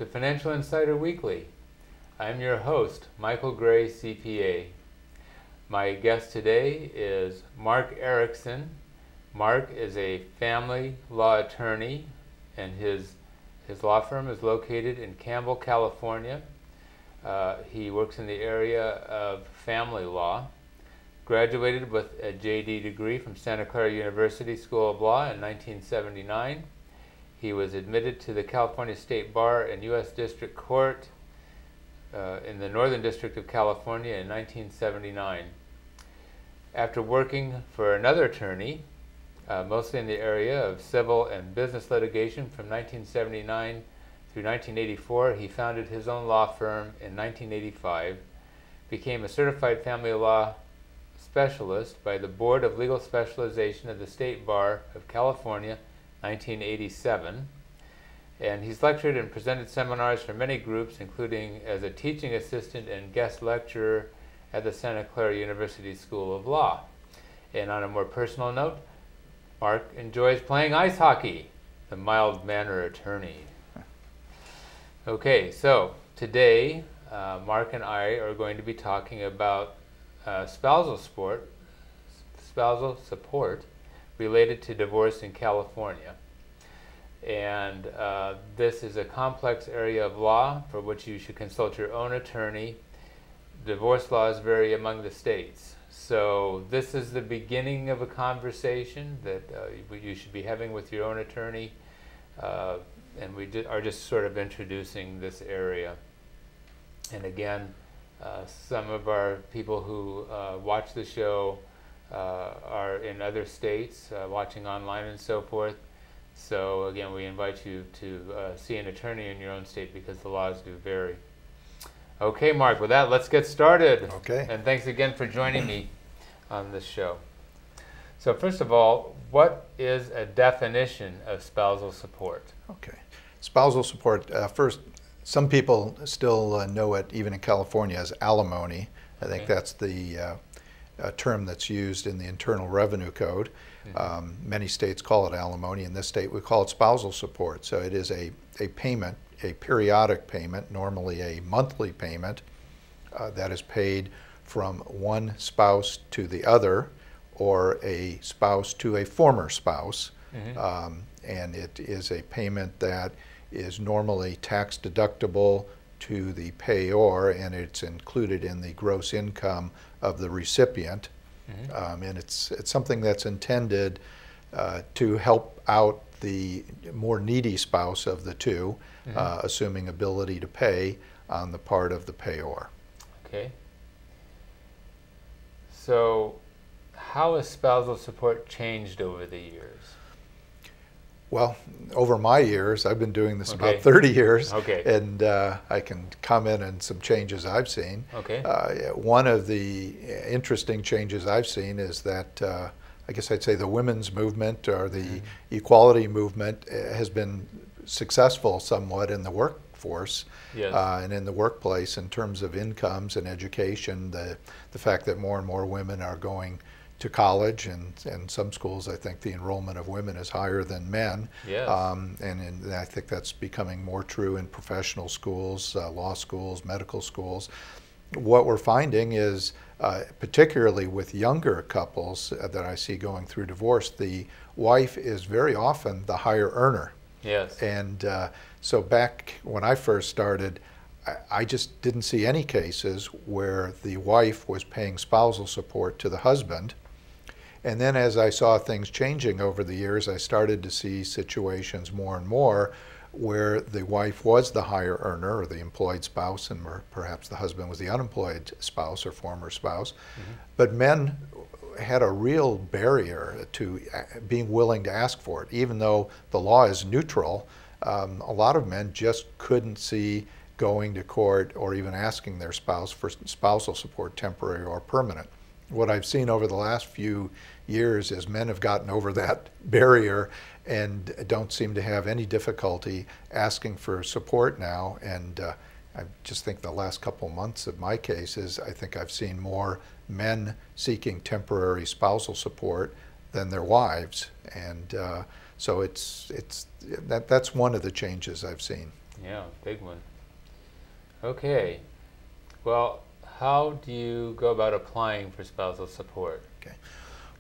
to Financial Insider Weekly. I'm your host, Michael Gray, CPA. My guest today is Mark Erickson. Mark is a family law attorney, and his law firm is located in Campbell, California. He works in the area of family law. Graduated with a JD degree from Santa Clara University School of Law in 1979. He was admitted to the California State Bar and U.S. District Court in the Northern District of California in 1979. After working for another attorney, mostly in the area of civil and business litigation from 1979 through 1984, he founded his own law firm in 1985, became a certified family law specialist by the Board of Legal Specialization of the State Bar of California, 1987, and he's lectured and presented seminars for many groups, including as a teaching assistant and guest lecturer at the Santa Clara University School of Law. And on a more personal note, Mark enjoys playing ice hockey, the mild-mannered attorney. Okay, so today Mark and I are going to be talking about spousal support related to divorce in California. And this is a complex area of law for which you should consult your own attorney. Divorce laws vary among the states. So this is the beginning of a conversation that you should be having with your own attorney. And we are just sort of introducing this area. And again, some of our people who watch the show are in other states, watching online and so forth. So again, we invite you to see an attorney in your own state because the laws do vary. Okay, Mark, with that, let's get started. Okay. And thanks again for joining me on this show. So first of all, what is a definition of spousal support? Okay. Spousal support, first, some people still know it, even in California, as alimony. I think that's the term that's used in the Internal Revenue Code. Many states call it alimony. In this state, we call it spousal support. So it is a payment, a periodic payment, normally a monthly payment, that is paid from one spouse to the other, or a spouse to a former spouse. And it is a payment that is normally tax deductible to the payor, and it's included in the gross income of the recipient. And it's something that's intended to help out the more needy spouse of the two, assuming ability to pay on the part of the payor. Okay. So how has spousal support changed over the years? Well, over my years, I've been doing this about 30 years, and I can comment on some changes I've seen. One of the interesting changes I've seen is that I guess I'd say the women's movement, or the equality movement, has been successful somewhat in the workforce and in the workplace in terms of incomes and education. The fact that more and more women are going to college, and in some schools I think the enrollment of women is higher than men. And I think that's becoming more true in professional schools, law schools, medical schools. What we're finding is, particularly with younger couples that I see going through divorce, the wife is very often the higher earner. And so back when I first started, I just didn't see any cases where the wife was paying spousal support to the husband. And then as I saw things changing over the years, I started to see situations more and more where the wife was the higher earner, or the employed spouse, and perhaps the husband was the unemployed spouse or former spouse. But men had a real barrier to being willing to ask for it. Even though the law is neutral, a lot of men just couldn't see going to court or even asking their spouse for spousal support, temporary or permanent. What I've seen over the last few years is men have gotten over that barrier and don't seem to have any difficulty asking for support now. And I just think the last couple months of my cases, I think I've seen more men seeking temporary spousal support than their wives. And so that's one of the changes I've seen. Yeah, big one. Okay. Well, how do you go about applying for spousal support? Okay.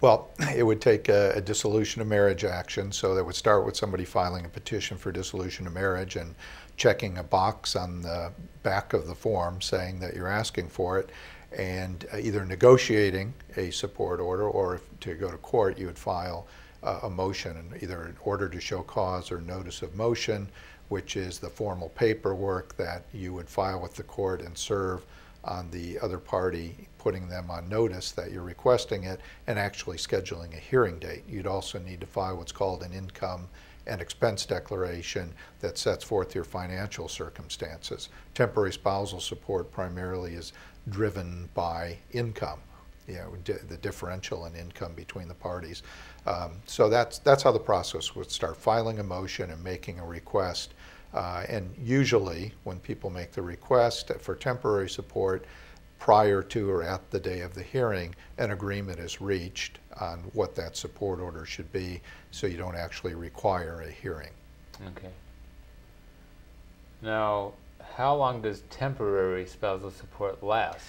Well, it would take a dissolution of marriage action, so that would start with somebody filing a petition for dissolution of marriage and checking a box on the back of the form saying that you're asking for it, and either negotiating a support order, or if to go to court, you would file a motion, and either an order to show cause or notice of motion, which is the formal paperwork that you would file with the court and serve on the other party, putting them on notice that you're requesting it and actually scheduling a hearing date. You'd also need to file what's called an income and expense declaration that sets forth your financial circumstances. Temporary spousal support primarily is driven by income, the differential in income between the parties. So that's how the process would start: filing a motion and making a request. And usually when people make the request for temporary support, prior to or at the day of the hearing, an agreement is reached on what that support order should be, so you don't actually require a hearing. Okay. Now, how long does temporary spousal support last?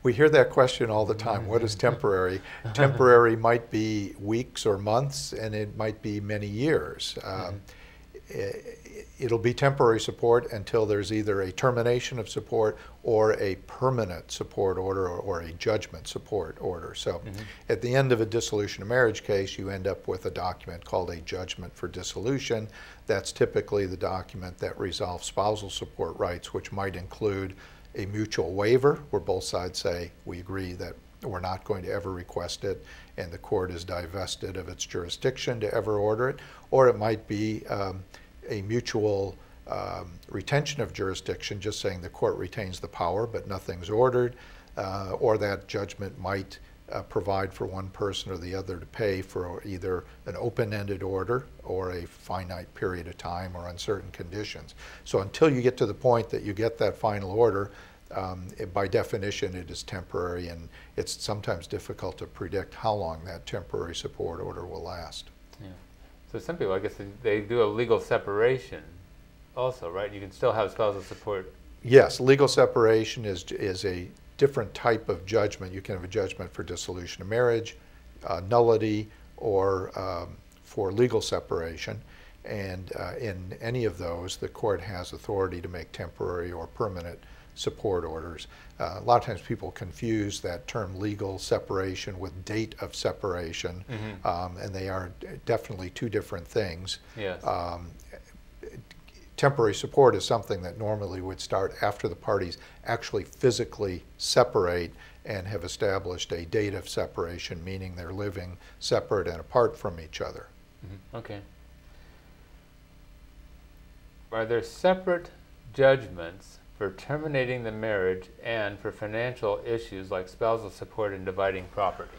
We hear that question all the time. What is temporary? Temporary might be weeks or months, and it might be many years. It'll be temporary support until there's either a termination of support or a permanent support order, or a judgment support order. So at the end of a dissolution of marriage case, you end up with a document called a judgment for dissolution. That's typically the document that resolves spousal support rights, which might include a mutual waiver where both sides say, we agree that we're not going to ever request it, and the court is divested of its jurisdiction to ever order it. Or it might be a mutual retention of jurisdiction, just saying the court retains the power but nothing's ordered, or that judgment might provide for one person or the other to pay for either an open-ended order or a finite period of time or on certain conditions. So until you get to the point that you get that final order, by definition it is temporary, and it's sometimes difficult to predict how long that temporary support order will last. Yeah. So some people, I guess, they do a legal separation also, right? You can still have spousal support. Yes, legal separation is a different type of judgment. You can have a judgment for dissolution of marriage, nullity, or for legal separation. And in any of those, the court has authority to make temporary or permanent support orders. A lot of times people confuse that term legal separation with date of separation, and they are definitely two different things. Yes. Temporary support is something that normally would start after the parties actually physically separate and have established a date of separation, meaning they're living separate and apart from each other. Okay. Are there separate judgments for terminating the marriage and for financial issues like spousal support and dividing property?